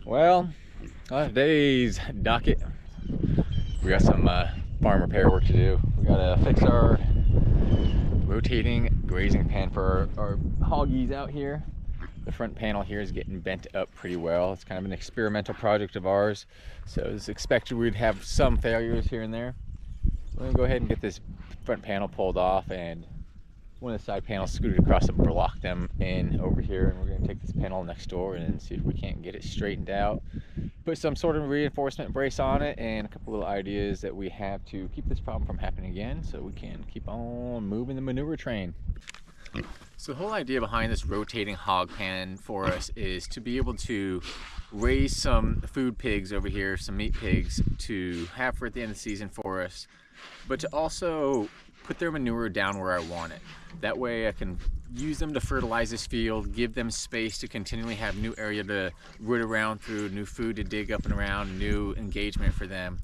Well, on today's docket, we got some farm repair work to do. We gotta fix our rotating grazing pen for our hoggies out here. The front panel here is getting bent up pretty well. It's kind of an experimental project of ours, so it's expected we'd have some failures here and there. We're gonna go ahead and get this front panel pulled off and one of the side panels scooted across and block them in over here, and we're going to take this panel next door and see if we can't get it straightened out, put some sort of reinforcement brace on it, and a couple little ideas that we have to keep this problem from happening again so we can keep on moving the manure train. So the whole idea behind this rotating hog pen for us is to be able to raise some food pigs over here, some meat pigs to have for at the end of the season for us, but to also put their manure down where I want it. That way I can use them to fertilize this field, give them space to continually have new area to root around through, new food to dig up and around, new engagement for them,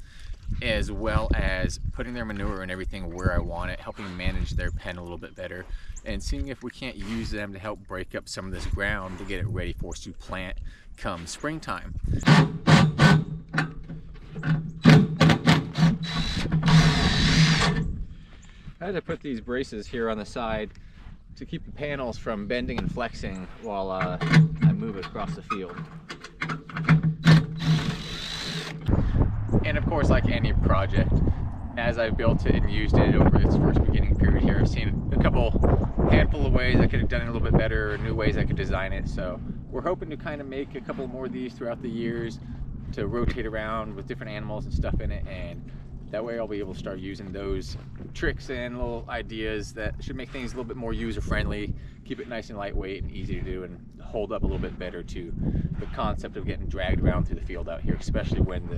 as well as putting their manure and everything where I want it, helping manage their pen a little bit better, and seeing if we can't use them to help break up some of this ground to get it ready for us to plant come springtime. I had to put these braces here on the side to keep the panels from bending and flexing while I move across the field. And of course, like any project, as I've built it and used it over its first beginning period here, I've seen a handful of ways I could have done it a little bit better, or new ways I could design it. So we're hoping to kind of make a couple more of these throughout the years to rotate around with different animals and stuff in it, and that way I'll be able to start using those tricks and little ideas that should make things a little bit more user-friendly, keep it nice and lightweight and easy to do, and hold up a little bit better to the concept of getting dragged around through the field out here, especially when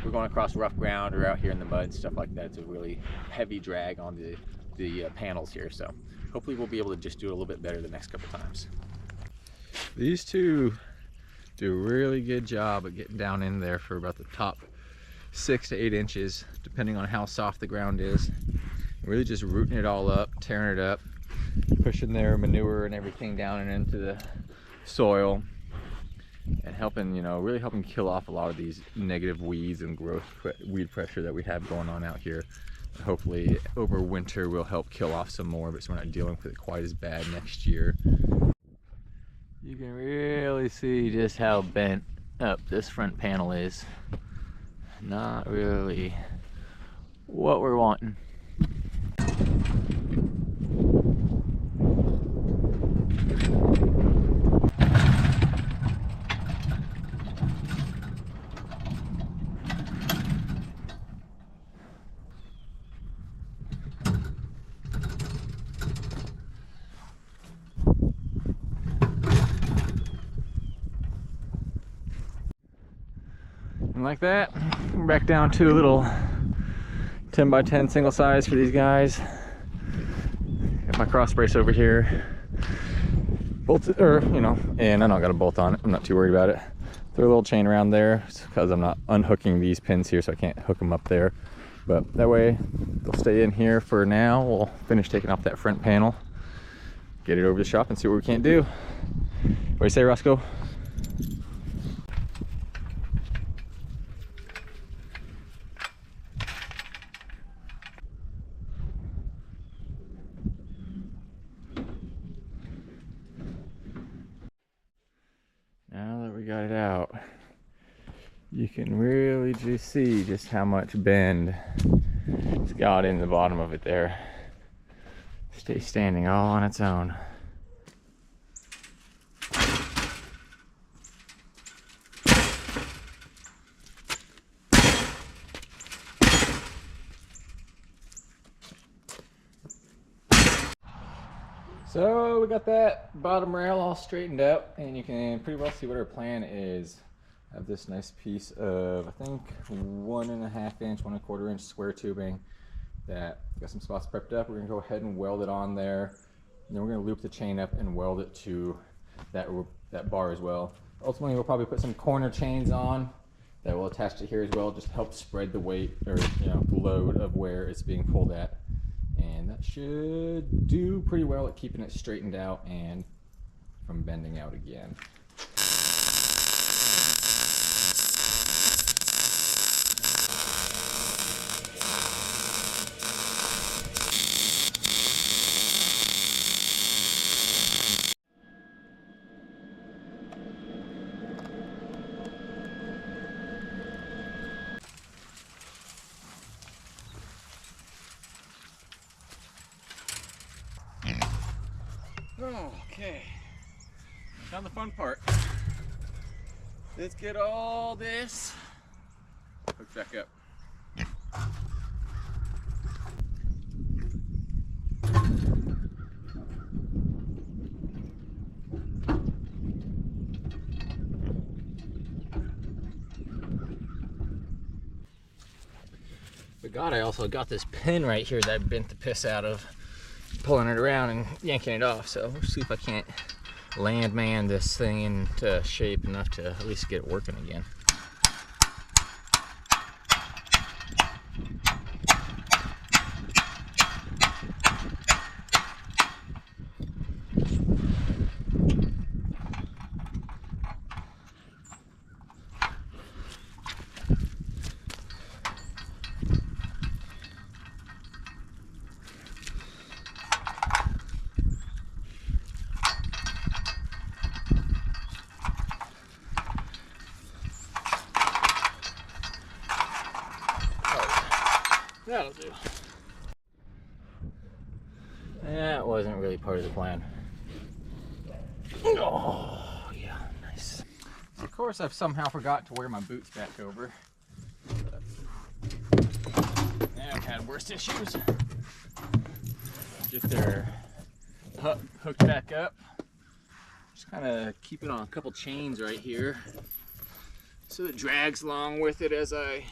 we're going across rough ground or out here in the mud and stuff like that. It's a really heavy drag on the panels here, so hopefully we'll be able to just do it a little bit better the next couple times. These two do a really good job at getting down in there for about the top 6 to 8 inches, depending on how soft the ground is. Really just rooting it all up, tearing it up, pushing their manure and everything down and into the soil, and helping, really helping kill off a lot of these negative weeds and weed pressure that we have going on out here. Hopefully over winter we'll help kill off some more, but so we're not dealing with it quite as bad next year. You can really see just how bent up this front panel is. Not really what we're wanting. And like that, we're back down to a little 10 by 10 single size for these guys. Got my cross brace over here, bolted, and I don't got a bolt on it. I'm not too worried about it. Throw a little chain around there because I'm not unhooking these pins here, so I can't hook them up there. But that way they'll stay in here for now. We'll finish taking off that front panel, get it over to the shop, and see what we can't do. What do you say, Roscoe? Now that we got it out, you can really just see just how much bend it's got in the bottom of it there. Stay standing all on its own. So we got that bottom rail all straightened up, and you can pretty well see what our plan is. I have this nice piece of, I think, 1.5 inch, 1.25 inch square tubing that got some spots prepped up. We're gonna go ahead and weld it on there, and then we're gonna loop the chain up and weld it to that bar as well. Ultimately, we'll probably put some corner chains on that will attach to here as well, just to help spread the weight, or the load of where it's being pulled at. And that should do pretty well at keeping it straightened out and from bending out again. Now the fun part. Let's get all this hooked back up. But God, I also got this pin right here that I bent the piss out of, pulling it around and yanking it off. So we'll see if I can't landman this thing into shape enough to at least get it working again. That'll do. That wasn't really part of the plan. Oh, yeah, nice. Of course, I've somehow forgot to wear my boots back over. I've had worse issues. Get their hooked back up. Just kind of keep it on a couple chains right here, so it drags along with it as I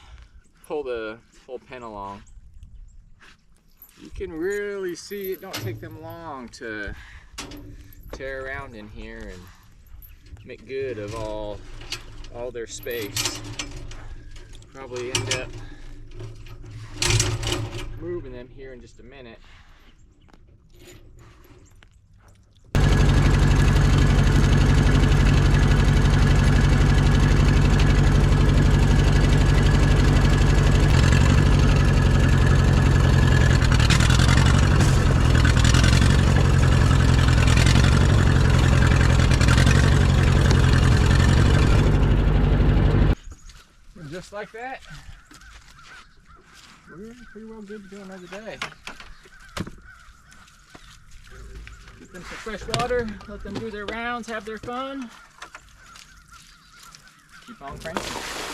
pull the full pin along. You can really see it don't take them long to tear around in here and make good of all their space. Probably end up moving them here in just a minute. Just like that, we're pretty well good to go another day. Give them some fresh water, let them do their rounds, have their fun. Keep on cranking.